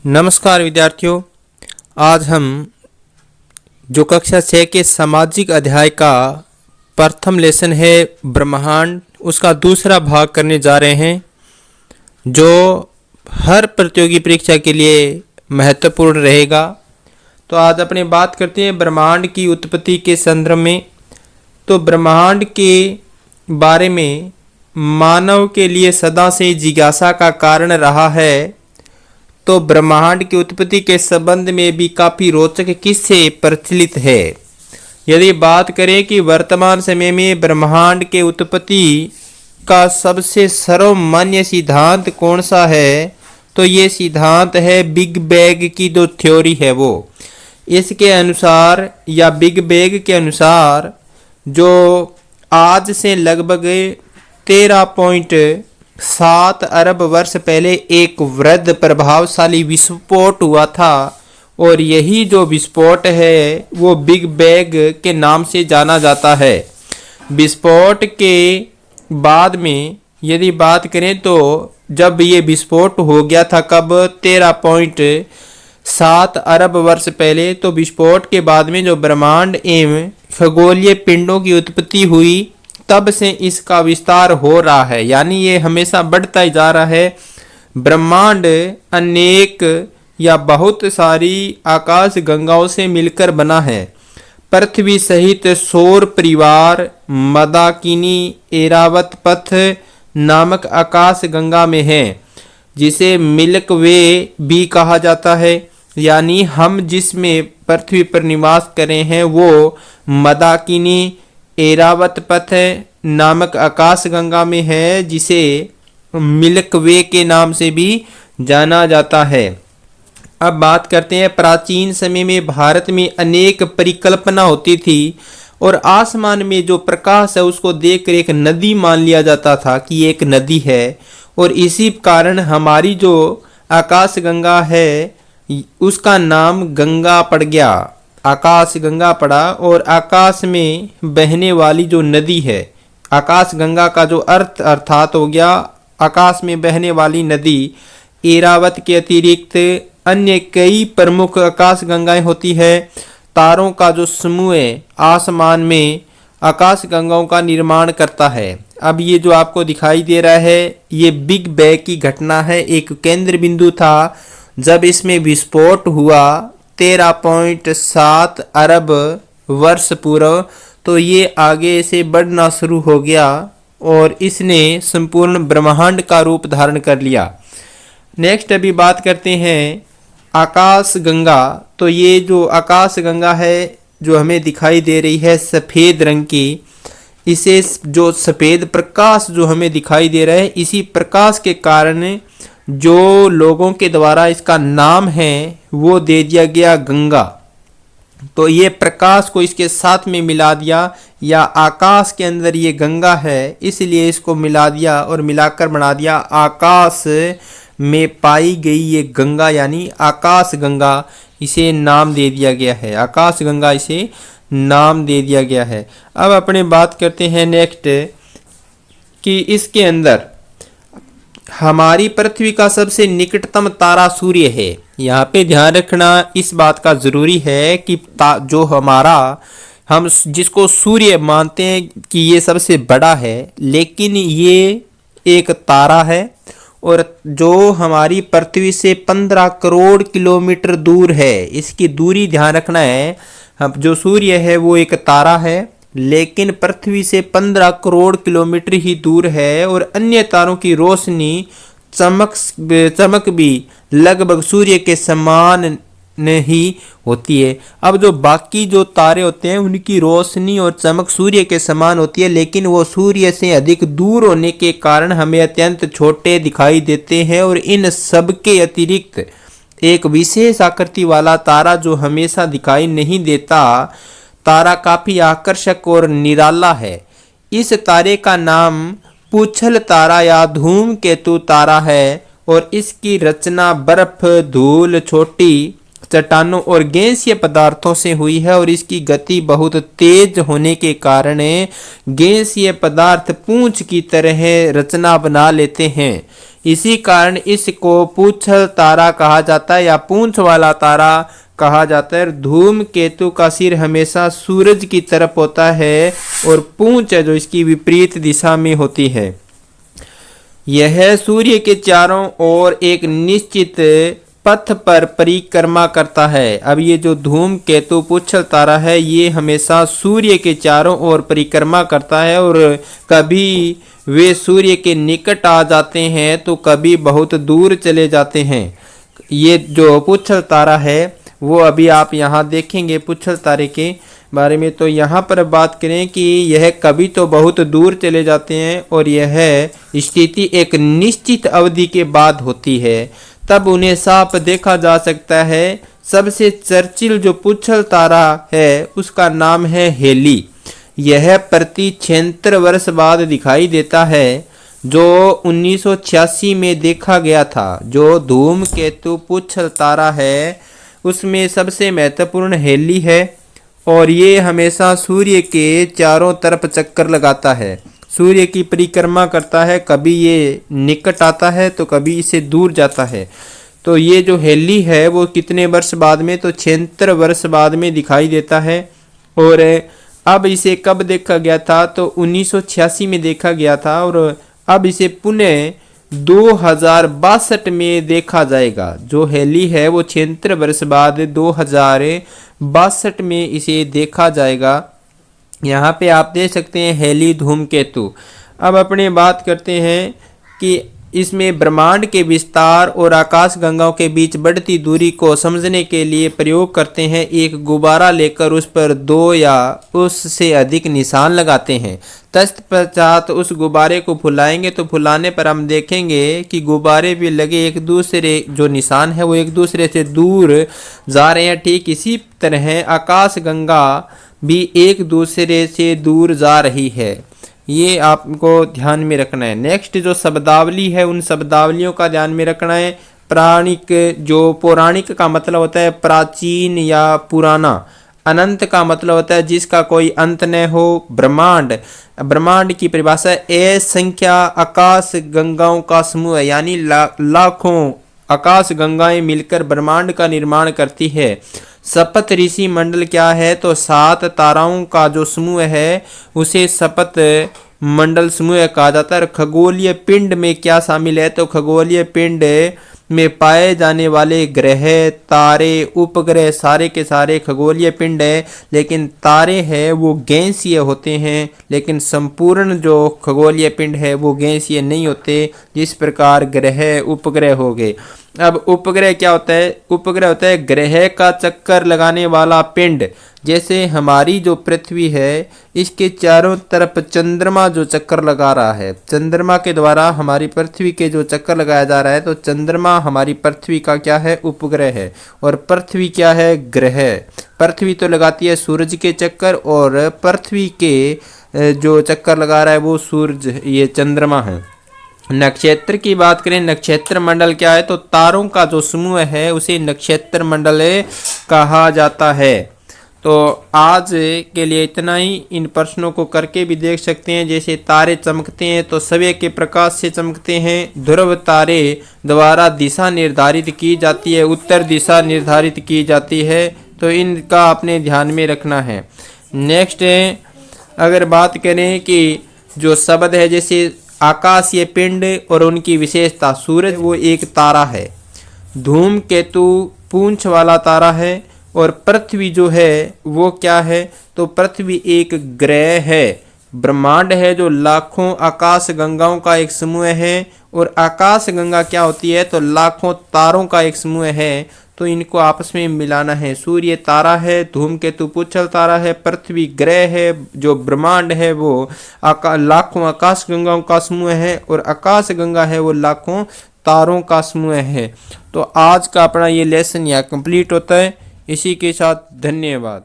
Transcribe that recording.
नमस्कार विद्यार्थियों, आज हम जो कक्षा 6 के सामाजिक अध्याय का प्रथम लेसन है ब्रह्मांड, उसका दूसरा भाग करने जा रहे हैं, जो हर प्रतियोगी परीक्षा के लिए महत्वपूर्ण रहेगा। तो आज अपने बात करते हैं ब्रह्मांड की उत्पत्ति के संदर्भ में। तो ब्रह्मांड के बारे में मानव के लिए सदा से जिज्ञासा का कारण रहा है। तो ब्रह्मांड की उत्पत्ति के संबंध में भी काफ़ी रोचक किस्से प्रचलित है। यदि बात करें कि वर्तमान समय में ब्रह्मांड के उत्पत्ति का सबसे सर्वमान्य सिद्धांत कौन सा है, तो ये सिद्धांत है बिग बैंग की जो थ्योरी है वो। इसके अनुसार या बिग बैंग के अनुसार जो आज से लगभग 13.7 अरब वर्ष पहले एक वृहद प्रभावशाली विस्फोट हुआ था, और यही जो विस्फोट है वो बिग बैंग के नाम से जाना जाता है। विस्फोट के बाद में यदि बात करें तो जब ये विस्फोट हो गया था कब, 13.7 अरब वर्ष पहले, तो विस्फोट के बाद में जो ब्रह्मांड एवं खगोलीय पिंडों की उत्पत्ति हुई, तब से इसका विस्तार हो रहा है, यानी ये हमेशा बढ़ता ही जा रहा है। ब्रह्मांड अनेक या बहुत सारी आकाश गंगाओं से मिलकर बना है। पृथ्वी सहित सौर परिवार मंदाकिनी एरावत पथ नामक आकाश गंगा में है, जिसे मिल्क वे भी कहा जाता है। यानी हम जिसमें पृथ्वी पर निवास करें हैं वो मंदाकिनी एरावत पथ नामक आकाश गंगा में है, जिसे मिल्क वे के नाम से भी जाना जाता है। अब बात करते हैं, प्राचीन समय में भारत में अनेक परिकल्पना होती थी, और आसमान में जो प्रकाश है उसको देखकर एक नदी मान लिया जाता था कि एक नदी है, और इसी कारण हमारी जो आकाश गंगा है उसका नाम गंगा पड़ गया, आकाश गंगा पड़ा। और आकाश में बहने वाली जो नदी है, आकाश गंगा का जो अर्थ अर्थात हो गया आकाश में बहने वाली नदी। एरावत के अतिरिक्त अन्य कई प्रमुख आकाश गंगाएं होती है। तारों का जो समूह है आसमान में आकाश गंगाओं का निर्माण करता है। अब ये जो आपको दिखाई दे रहा है ये बिग बैंग की घटना है, एक केंद्र बिंदु था जब इसमें विस्फोट हुआ 13.7 अरब वर्ष पूर्व। तो ये आगे से बढ़ना शुरू हो गया और इसने संपूर्ण ब्रह्मांड का रूप धारण कर लिया। नेक्स्ट अभी बात करते हैं आकाश गंगा। तो ये जो आकाश गंगा है जो हमें दिखाई दे रही है सफ़ेद रंग की, इसे जो सफ़ेद प्रकाश जो हमें दिखाई दे रहा है, इसी प्रकाश के कारण जो लोगों के द्वारा इसका नाम है वो दे दिया गया गंगा। तो ये प्रकाश को इसके साथ में मिला दिया, या आकाश के अंदर ये गंगा है इसलिए इसको मिला दिया और मिलाकर बना दिया आकाश में पाई गई ये गंगा, यानी आकाश गंगा इसे नाम दे दिया गया है, आकाश गंगा इसे नाम दे दिया गया है। अब अपने बात करते हैं नेक्स्ट कि इसके अंदर हमारी पृथ्वी का सबसे निकटतम तारा सूर्य है। यहाँ पे ध्यान रखना इस बात का ज़रूरी है कि जो हमारा हम जिसको सूर्य मानते हैं कि ये सबसे बड़ा है, लेकिन ये एक तारा है और जो हमारी पृथ्वी से 15 करोड़ किलोमीटर दूर है। इसकी दूरी ध्यान रखना है। हम जो सूर्य है वो एक तारा है, लेकिन पृथ्वी से 15 करोड़ किलोमीटर ही दूर है, और अन्य तारों की रोशनी चमक भी लगभग सूर्य के समान नहीं होती है। अब जो बाकी जो तारे होते हैं उनकी रोशनी और चमक सूर्य के समान होती है, लेकिन वो सूर्य से अधिक दूर होने के कारण हमें अत्यंत छोटे दिखाई देते हैं। और इन सब के अतिरिक्त एक विशेष आकृति वाला तारा जो हमेशा दिखाई नहीं देता, तारा काफ़ी आकर्षक और निराला है। इस तारे का नाम पूछल तारा या धूमकेतु तारा है, और इसकी रचना बर्फ, धूल, छोटी चट्टानों और गैसीय पदार्थों से हुई है, और इसकी गति बहुत तेज होने के कारण गैसीय पदार्थ पूंछ की तरह रचना बना लेते हैं। इसी कारण इसको पूंछल तारा कहा जाता है या पूंछ वाला तारा कहा जाता है। धूमकेतु का सिर हमेशा सूरज की तरफ होता है और पूंछ है जो इसकी विपरीत दिशा में होती है। यह सूर्य के चारों ओर एक निश्चित पथ पर परिक्रमा करता है। अब ये जो धूमकेतु पुच्छल तारा है ये हमेशा सूर्य के चारों ओर परिक्रमा करता है और कभी वे सूर्य के निकट आ जाते हैं तो कभी बहुत दूर चले जाते हैं। ये जो पुच्छल तारा है वो अभी आप यहाँ देखेंगे पुच्छल तारे के बारे में। तो यहाँ पर बात करें कि यह कभी तो बहुत दूर चले जाते हैं और यह स्थिति एक निश्चित अवधि के बाद होती है, तब उन्हें साफ देखा जा सकता है। सबसे चर्चिल जो पुच्छल तारा है उसका नाम है हेली। यह प्रति 76 वर्ष बाद दिखाई देता है, जो 1986 में देखा गया था। जो धूमकेतु पुच्छल तारा है उसमें सबसे महत्वपूर्ण हेली है और ये हमेशा सूर्य के चारों तरफ चक्कर लगाता है, सूर्य की परिक्रमा करता है। कभी ये निकट आता है तो कभी इसे दूर जाता है। तो ये जो हेली है वो कितने वर्ष बाद में, तो 76 वर्ष बाद में दिखाई देता है। और अब इसे कब देखा गया था, तो 1986 में देखा गया था और अब इसे पुनः 2062 में देखा जाएगा। जो हेली है वो 76 वर्ष बाद 2062 में इसे देखा जाएगा। यहाँ पे आप देख सकते हैं हेली धूमकेतु। अब अपने बात करते हैं कि इसमें ब्रह्मांड के विस्तार और आकाश गंगाओं के बीच बढ़ती दूरी को समझने के लिए प्रयोग करते हैं। एक गुब्बारा लेकर उस पर 2 या उससे अधिक निशान लगाते हैं। तत्पश्चात उस गुब्बारे को फुलाएंगे तो फुलाने पर हम देखेंगे कि गुब्बारे भी लगे एक दूसरे जो निशान है वो एक दूसरे से दूर जा रहे हैं। ठीक इसी तरह आकाश गंगा भी एक दूसरे से दूर जा रही है। ये आपको ध्यान में रखना है। नेक्स्ट जो शब्दावली है उन शब्दावलियों का ध्यान में रखना है। पौराणिक, जो पौराणिक का मतलब होता है प्राचीन या पुराना। अनंत का मतलब होता है जिसका कोई अंत न हो। ब्रह्मांड, ब्रह्मांड की परिभाषा असंख्य आकाश गंगाओं का समूह है, यानी लाखों आकाश गंगाएं मिलकर ब्रह्मांड का निर्माण करती है। सप्त ऋषि मंडल क्या है, तो 7 ताराओं का जो समूह है उसे सप्त मंडल समूह कहा जाता है। खगोलीय पिंड में क्या शामिल है, तो खगोलीय पिंड में पाए जाने वाले ग्रह, तारे, उपग्रह सारे के सारे खगोलीय पिंड है। लेकिन तारे हैं वो गैसीय होते हैं, लेकिन संपूर्ण जो खगोलीय पिंड है वो गैसीय नहीं होते, जिस प्रकार ग्रह उपग्रह हो गए। अब उपग्रह क्या होता है, उपग्रह होता है ग्रह का चक्कर लगाने वाला पिंड। जैसे हमारी जो पृथ्वी है इसके चारों तरफ चंद्रमा जो चक्कर लगा रहा है, चंद्रमा के द्वारा हमारी पृथ्वी के जो चक्कर लगाया जा रहा है, तो चंद्रमा हमारी पृथ्वी का क्या है, उपग्रह है। और पृथ्वी क्या है, ग्रह। पृथ्वी तो लगाती है सूरज के चक्कर और पृथ्वी के जो चक्कर लगा रहा है वो सूरज, ये चंद्रमा है। नक्षत्र की बात करें, नक्षत्र मंडल क्या है, तो तारों का जो समूह है उसे नक्षत्र मंडल कहा जाता है। तो आज के लिए इतना ही। इन प्रश्नों को करके भी देख सकते हैं। जैसे तारे चमकते हैं तो सवेरे के प्रकाश से चमकते हैं। ध्रुव तारे द्वारा दिशा निर्धारित की जाती है, उत्तर दिशा निर्धारित की जाती है। तो इनका अपने ध्यान में रखना है। नेक्स्ट अगर बात करें कि जो शब्द है, जैसे आकाशीय पिंड और उनकी विशेषता, सूरज वो एक तारा है, धूमकेतु पूंछ वाला तारा है और पृथ्वी जो है वो क्या है, तो पृथ्वी एक ग्रह है। ब्रह्मांड है जो लाखों आकाश गंगाओं का एक समूह है और आकाश गंगा क्या होती है, तो लाखों तारों का एक समूह है। तो इनको आपस में मिलाना है। सूर्य तारा है, धूमकेतु पुच्छल तारा है, पृथ्वी ग्रह है, जो ब्रह्मांड है वो लाखों आकाश गंगाओं का समूह है और आकाश गंगा है वो लाखों तारों का समूह है। तो आज का अपना ये लेसन यहाँ कंप्लीट होता है। इसी के साथ धन्यवाद।